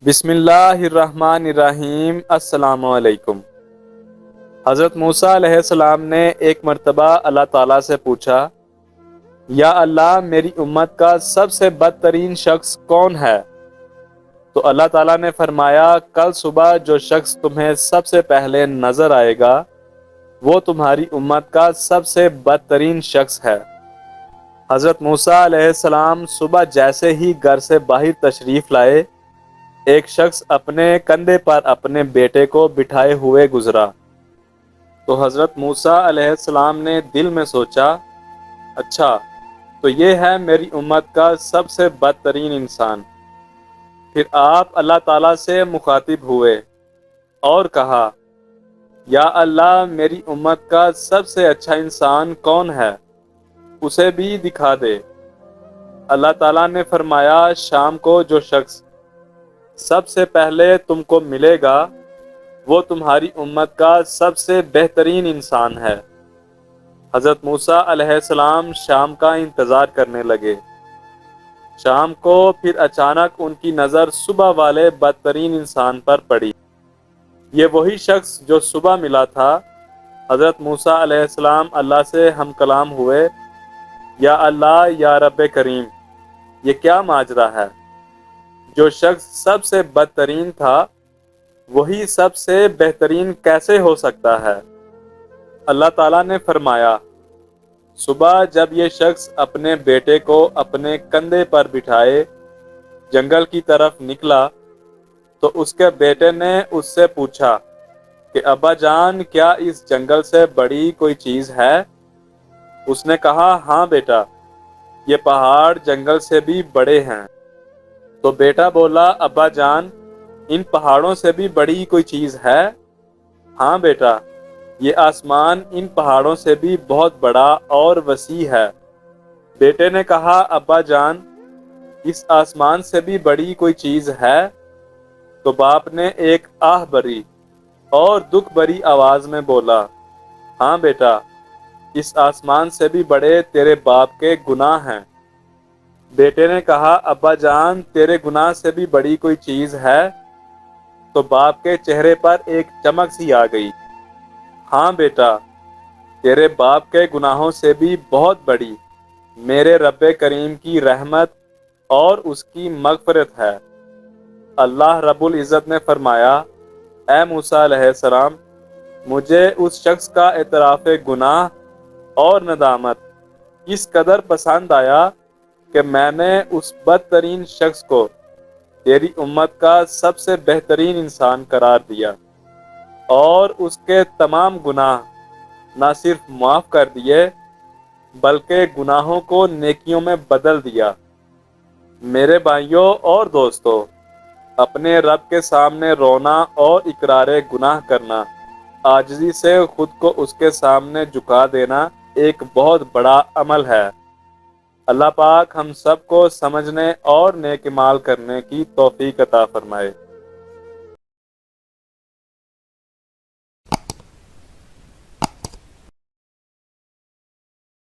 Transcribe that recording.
بسم اللہ الرحمن الرحیم۔ السلام علیکم۔ حضرت موسیٰ علیہ السلام نے ایک مرتبہ اللہ تعالیٰ سے پوچھا، یا اللہ میری امت کا سب سے بدترین شخص کون ہے؟ تو اللہ تعالیٰ نے فرمایا، کل صبح جو شخص تمہیں سب سے پہلے نظر آئے گا وہ تمہاری امت کا سب سے بدترین شخص ہے۔ حضرت موسیٰ علیہ السلام صبح جیسے ہی گھر سے باہر تشریف لائے، ایک شخص اپنے کندھے پر اپنے بیٹے کو بٹھائے ہوئے گزرا۔ تو حضرت موسیٰ علیہ السلام نے دل میں سوچا، اچھا تو یہ ہے میری امت کا سب سے بدترین انسان۔ پھر آپ اللہ تعالیٰ سے مخاطب ہوئے اور کہا، یا اللہ میری امت کا سب سے اچھا انسان کون ہے؟ اسے بھی دکھا دے۔ اللہ تعالیٰ نے فرمایا، شام کو جو شخص سب سے پہلے تم کو ملے گا وہ تمہاری امت کا سب سے بہترین انسان ہے۔ حضرت موسیٰ علیہ السلام شام کا انتظار کرنے لگے۔ شام کو پھر اچانک ان کی نظر صبح والے بدترین انسان پر پڑی۔ یہ وہی شخص جو صبح ملا تھا۔ حضرت موسیٰ علیہ السلام اللہ سے ہم کلام ہوئے، یا اللہ یا رب کریم، یہ کیا ماجرا ہے؟ جو شخص سب سے بدترین تھا وہی سب سے بہترین کیسے ہو سکتا ہے؟ اللہ تعالیٰ نے فرمایا، صبح جب یہ شخص اپنے بیٹے کو اپنے کندھے پر بٹھائے جنگل کی طرف نکلا تو اس کے بیٹے نے اس سے پوچھا کہ ابا جان، کیا اس جنگل سے بڑی کوئی چیز ہے؟ اس نے کہا، ہاں بیٹا، یہ پہاڑ جنگل سے بھی بڑے ہیں۔ تو بیٹا بولا، ابا جان، ان پہاڑوں سے بھی بڑی کوئی چیز ہے؟ ہاں بیٹا، یہ آسمان ان پہاڑوں سے بھی بہت بڑا اور وسیع ہے۔ بیٹے نے کہا، ابا جان، اس آسمان سے بھی بڑی کوئی چیز ہے؟ تو باپ نے ایک آہ بھری اور دکھ بھری آواز میں بولا، ہاں بیٹا، اس آسمان سے بھی بڑے تیرے باپ کے گناہ ہیں۔ بیٹے نے کہا، ابا جان، تیرے گناہ سے بھی بڑی کوئی چیز ہے؟ تو باپ کے چہرے پر ایک چمک سی آ گئی۔ ہاں بیٹا، تیرے باپ کے گناہوں سے بھی بہت بڑی میرے رب کریم کی رحمت اور اس کی مغفرت ہے۔ اللہ رب العزت نے فرمایا، اے موسیٰ علیہ السلام، مجھے اس شخص کا اعتراف گناہ اور ندامت اس قدر پسند آیا کہ میں نے اس بدترین شخص کو تیری امت کا سب سے بہترین انسان قرار دیا اور اس کے تمام گناہ نہ صرف معاف کر دیے بلکہ گناہوں کو نیکیوں میں بدل دیا۔ میرے بھائیوں اور دوستو، اپنے رب کے سامنے رونا اور اقرار گناہ کرنا، عاجزی سے خود کو اس کے سامنے جھکا دینا ایک بہت بڑا عمل ہے۔ اللہ پاک ہم سب کو سمجھنے اور نیک اعمال کرنے کی توفیق عطا فرمائے۔